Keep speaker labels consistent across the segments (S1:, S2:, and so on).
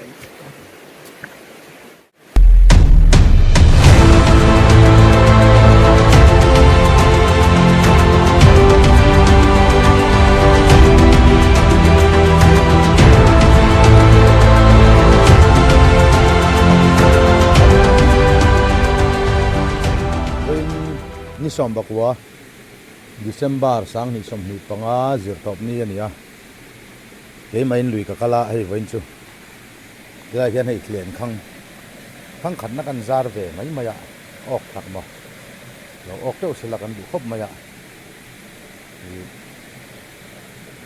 S1: ni som bakwa December sang ni som ni panga zir top ni ania ke main lui ka kala hei voin chu ya hian hei tlen khang khat na kan zar ve mai maya ok thak ma lo ok te usila kan du khop maya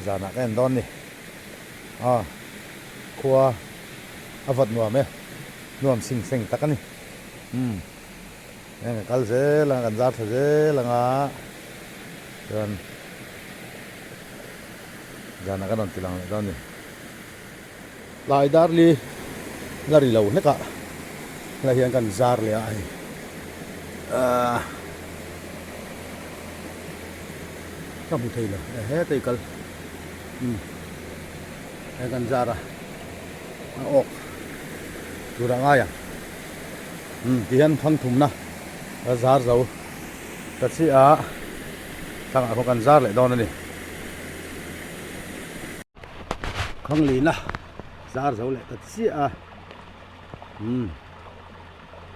S1: zana kan don ni khuwa avat nuam sing seng takani kal ze lang kan zar ze langa dan jana kan tilang don ni lai dar li lari lo ne ka la hian kan zar le ai ka bu thei la he tei kal he kan zara ok durang aya tihan phang thum na zar zo ta chi a thang a kan zar le don ni khang li na zar zo le ta chi a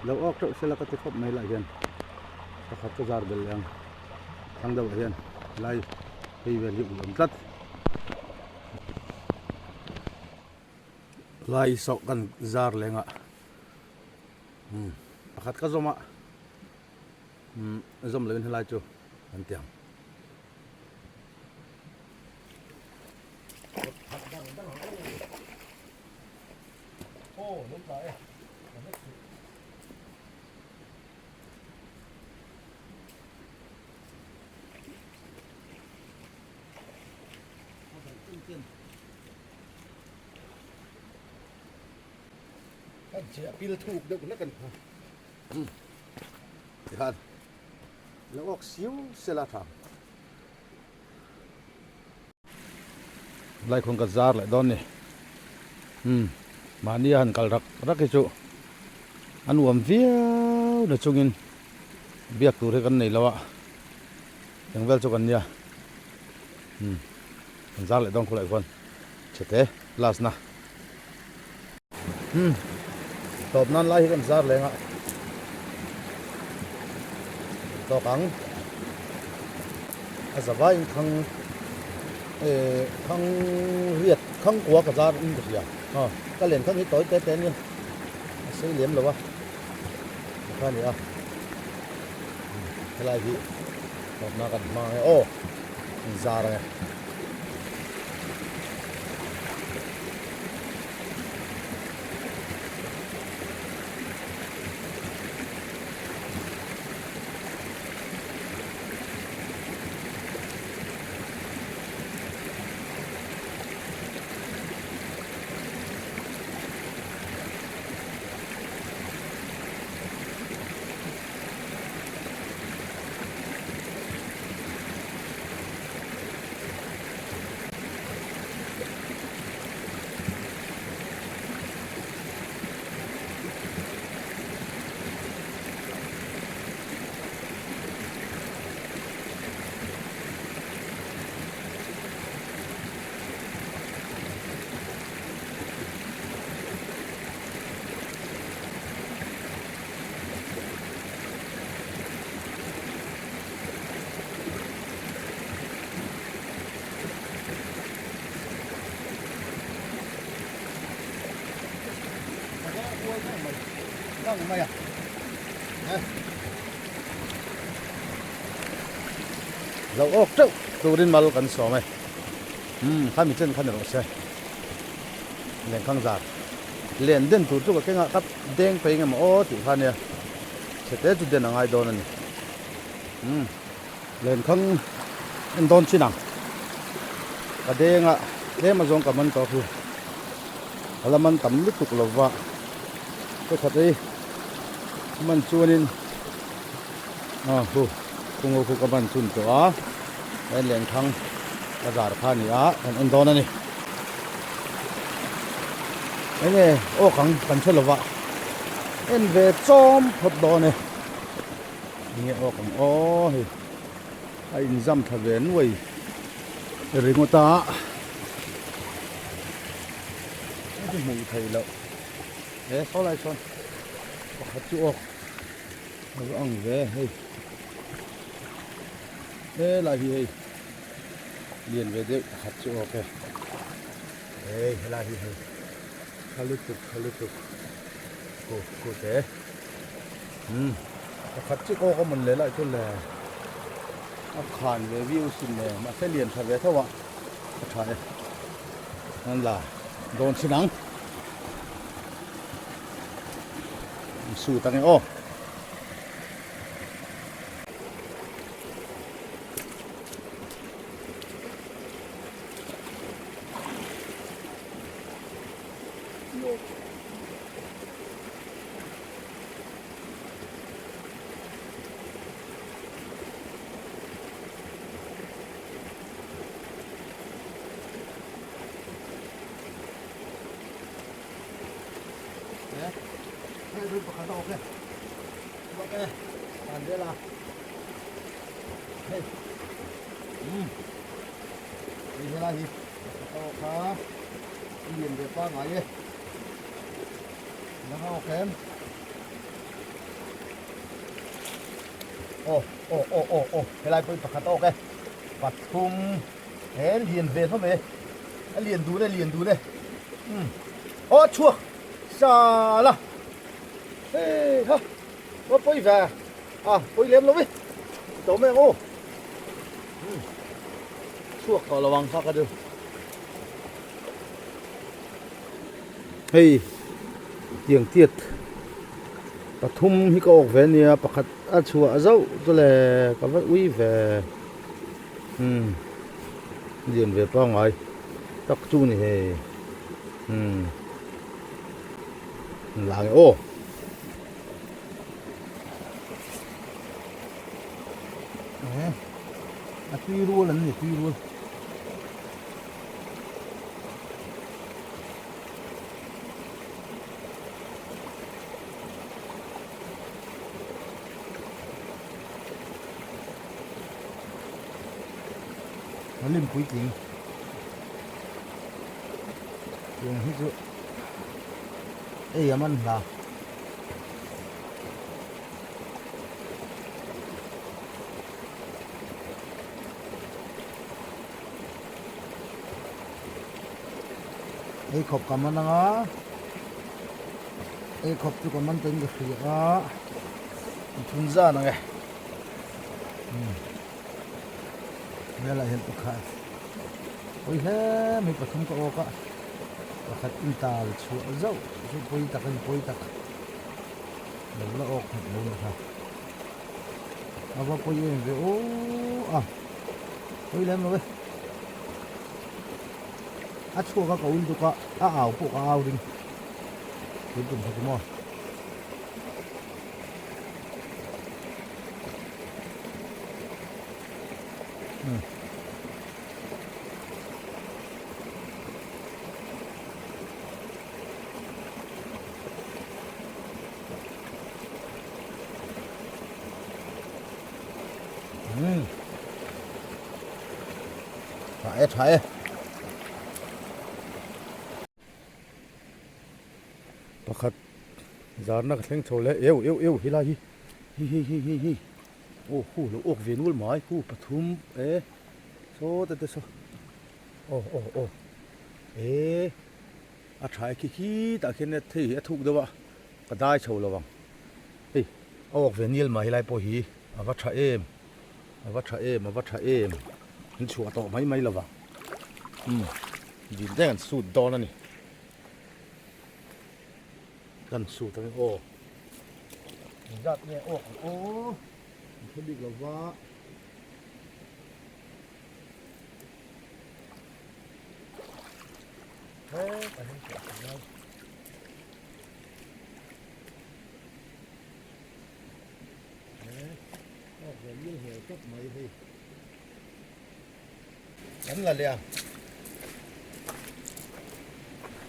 S1: lo ok to se la ka ti khop mai la hian ta khat ka zar bel yang thang da hian lai hei vel hi ulom tlat lai so kan zar lenga pakhat ka zoma zom lên lại chu anh tiang anh chỉ pil thuộc được nó cần thì hơnแล้วออกซิวเสลาทางไล่คนกระซาร์เลยดอนนี่มานี่หันกัลรักให้จูอันวมเวียวเดี๋ยวจุงินเบียกตัวให้กันนี่แล้วอ่ะยังเวลจุกันเนี่ยกันซาร์เลยดอนคนละคนเฉดลาสนะตบนั้นไล่ให้กันซาร์เลยอ่ะต่อกังอาศัยขังเรียดขังกัวกระจายอินเดียก็เล่นขังนี้ต่อยเต้นเนี่ยซื้อเหลี่ยมหรือวะแค่นี้อะไรพี่ตบหน้ากันมาโอ้ซาเลยตั้งไหมเราออกเจ้าตัวดินมาลกันสองไหมข้ามีเส้นข้าหนึ่งใช่เลี้ยงข้างจากเลี้ยงเด่นถูกจุกก็แค่ครับเด้งไปงั้นมาโอ้ติดข้าเนี่ยเสร็จแล้วจุดเด่นอะไรโดนนั่นเลี้ยงข้างอันโดนชิ้นหนังกระเด้งเด้งมาส่งกับมันต่อคือแล้วมันต่ำลึกตุกหลบว่าก็ทัดเลยมันชวนินคงกับมันชุนตัวเป็นแหล่งทางกระดาษผ่านนี่อันโดนนี่ anh nghe ô khẳng cần chơi là vậy em về chom phật đó này nghe ô khẳng ô thì anh dăm thật về nuôi rồi người ta cái mù thầy lợ thế sau lại son hạt chuột nó ăn về hay thế là gì liền về đấy hạt chuột ok đây là gì khá lít tục cô thế hạt chuột có mình lấy lại cho là khàn về view xin này mà sẽ liền thật về thôi ạ phải nên là đồn xin nắng sủi tăng ô đây được bắt đầu kìa ok làm thế là đây thế là gì bắt đầu liền về qua ngoài đi nó ok em thế là tôi bắt đầu ok bắt thùng thế liền về thôi mày liền đu đây ô chua sao là ê ha có bơi về bơi lem luôn đi tao mẹ ô chuột có là bằng sao cái được hey tiếng tiệt bà thum hi có về nè bà khát chùa dâu tôi là có vật uy về liền về bao ngày tắc chu này hè là cái ô tuy luôn là gì tuy luôn nó lên quý kính dùng hết rồi ê ăn là ê khóc cảm ơn đó ê khóc cho cảm ơn tên cái gì đó thun ra nè đây là hiện thực khai ôi thế mình phải không có ô cả và khách in ta chua dâu chua bôi tắc đâu là ô không đâu nữa à vào bôi về ô bôi lên rồi chua các cậu in tụi cả ảo bộ ảo đi cuối cùng phải mua phải bà khát giá nó thành thầu lệ yêu hi là hi ô khu lỗ ốc về nuôi mái khu bắt thum số tê số trái khi ta khi này thì thuộc đâu vậy cái đai sầu là bằng ốc về nuôi mái lại bồi hi vắt trái em mình chua to mấy là bằng nhìn thấy cái sụt to này gần sụt tới giặt nhẹ không bị lava thế phải không chịu đâu về như hiểu cấp mấy thì đánh là liền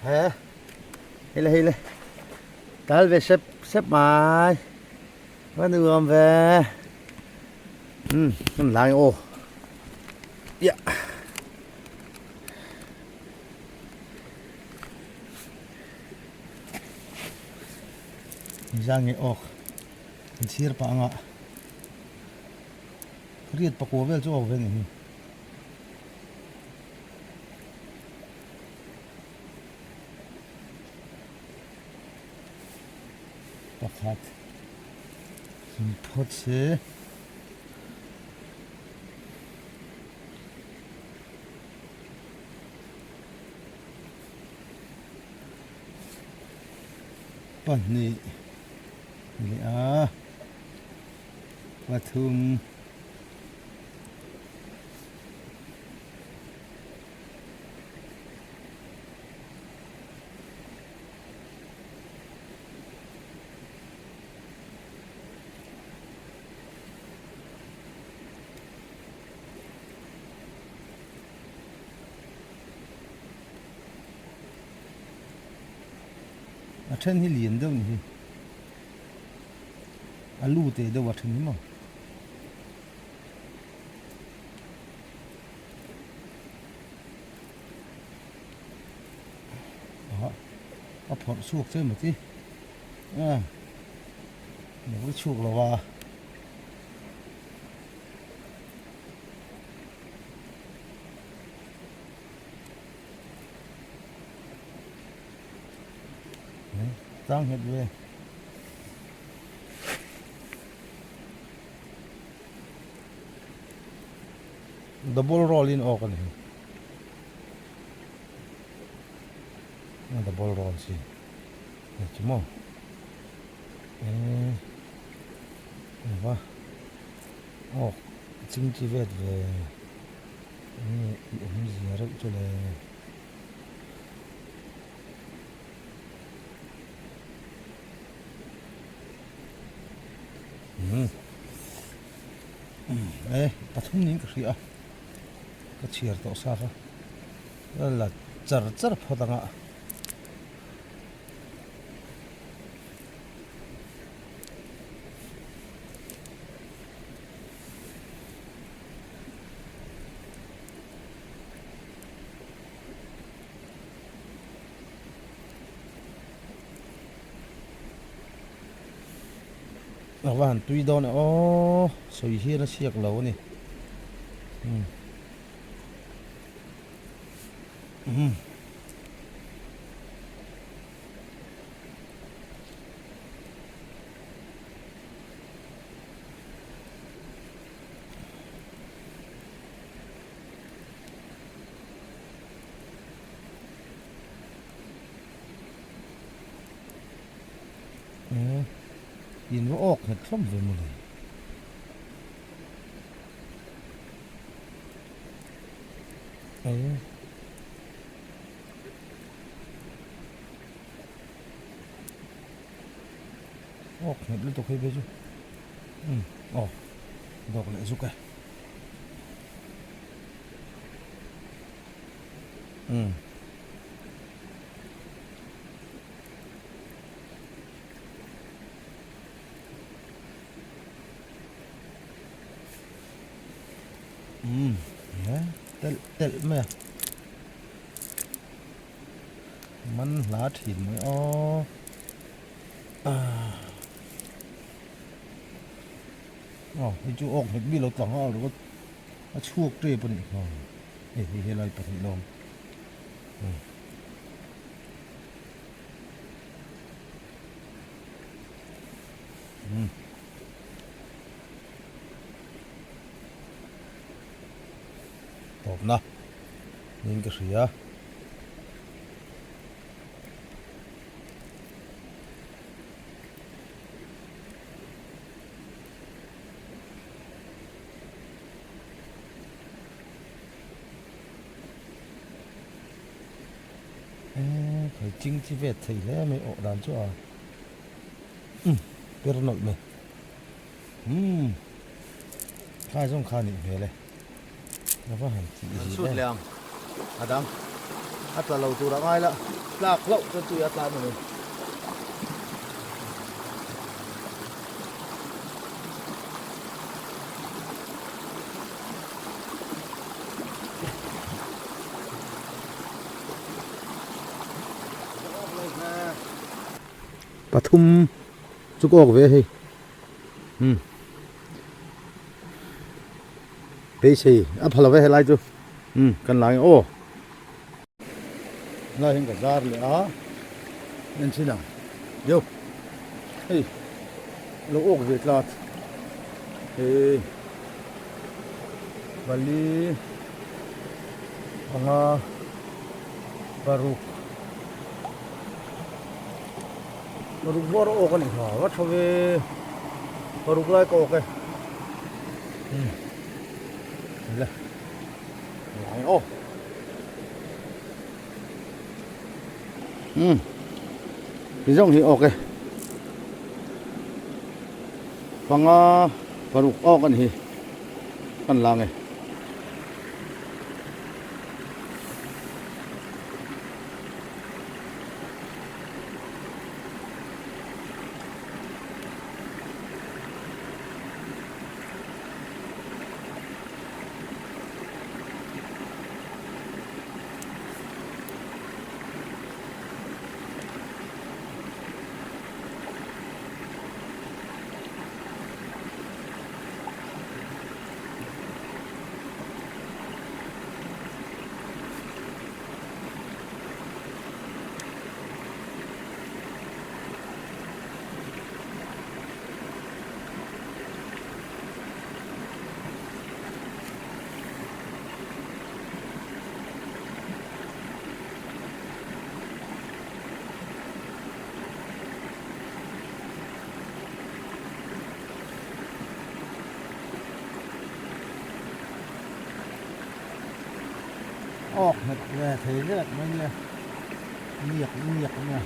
S1: hả hele tal về xếp mai vẫn ươm về con lại ô dạ giang nghe ô sir pa nga riết pa cô về chỗ về này pakhat phot se pani ni a pathum a then hi liền đâu nhỉ alu te đâu a then mà a phot suộc chơi một tí một cái suộc là vào tăng hết về double roll in ok này double roll sih cuma apa oh chính về ini ziarah cho là pathum ning ka ria ka chiar to sa ka la char phodanga van tui don ô soi hi nó siak lâu nè nhìn nó ọc hết lắm về một này ọc hết liên tục hay về chứ đọc lại giúp cái tel mẹมันหลาถิ่นไหมอ๋อที่จูออกเห็ดบี้เราต่างเอาหรือว่าช่วงเตะปนอีกเฮ้ยอะไรปฏิลมตบนะนี่ก็เสียphải chính chỉ về thầy lẽ mới ổ đàn cho biết nội mình khai trong khai nị về này nó có hành chỉ gì đây. Sút liang, Adam, ắt là lâu tu đã ngay lợ. lạc lậu cho tụi ăn làm rồi Pathum chuk ok ve hi pe si a phala ve lai chu kan lai o lai hin ka zar le a nen chi na yo hey lo ok ve tlat hey bali anga baruk baruk bor ok ni ha wat thove baruk lai ko ok là lại ô cái giống thì ok bằng và rục ô cái gì cần làm này ồ về thế rất là nó như nhiệt nha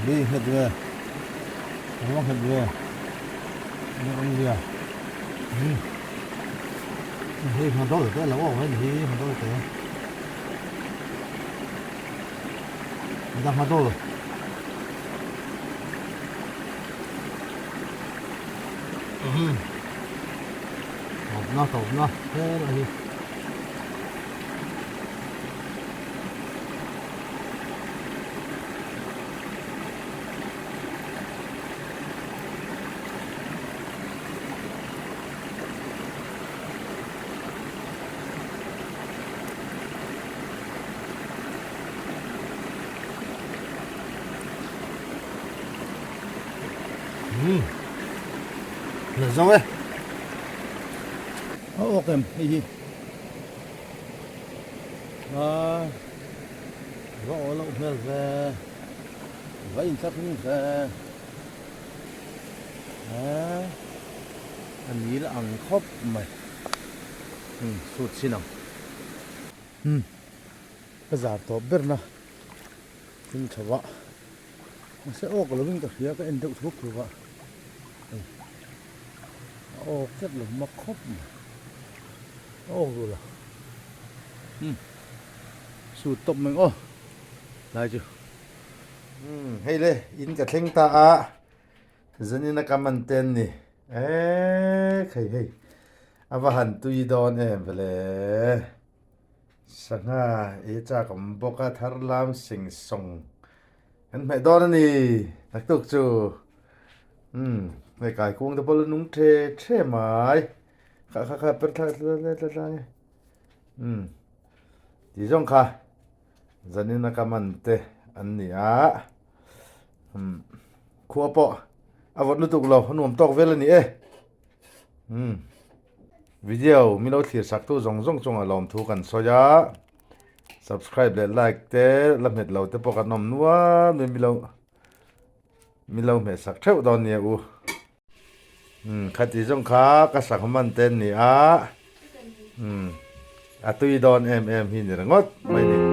S1: đi hết về nó hết về nó ăn gì à thì hoàn đó là lâu rồi thì hoàn đó là người ta hoàn đó rồi tộp nó thế là gì là xong đấy ok gì gõ lậu về vậy chắc như về anh nghĩ là ăn khóc mày sụt xin nào cái giả tổ biết nào nhưng chả vợ sẽ ok là mình tập phía cái anh đậu thuốc rồi vợ rất là mắc khóc mà rồi là sụt tụm mình lại chưa hay lên in cả thanh ta dân in cái màn tên nè hay và hẳn tùy đón em về sáng ấy cha cũng bốc cả thar lam sinh song anh mẹ đón nè đặc tục chú ngày cái cuồng đó bao nung tre mãi khá bớt lại thì giống khá dân in cái màn tên anh nè khua po vật lúc lâu nó tóc về lên nè video mình đâu thiệt sắc tu rong trong lòng thu cần so giá subscribe để like te làm hết lâu te pokat nom nuwa mình lâu mẹ sắc treo đòn nè ขัดจีจงขากระสักมันเต้นนี่อ่ะตุยดอนเอ็มหินเนี่ยงดไม่นี่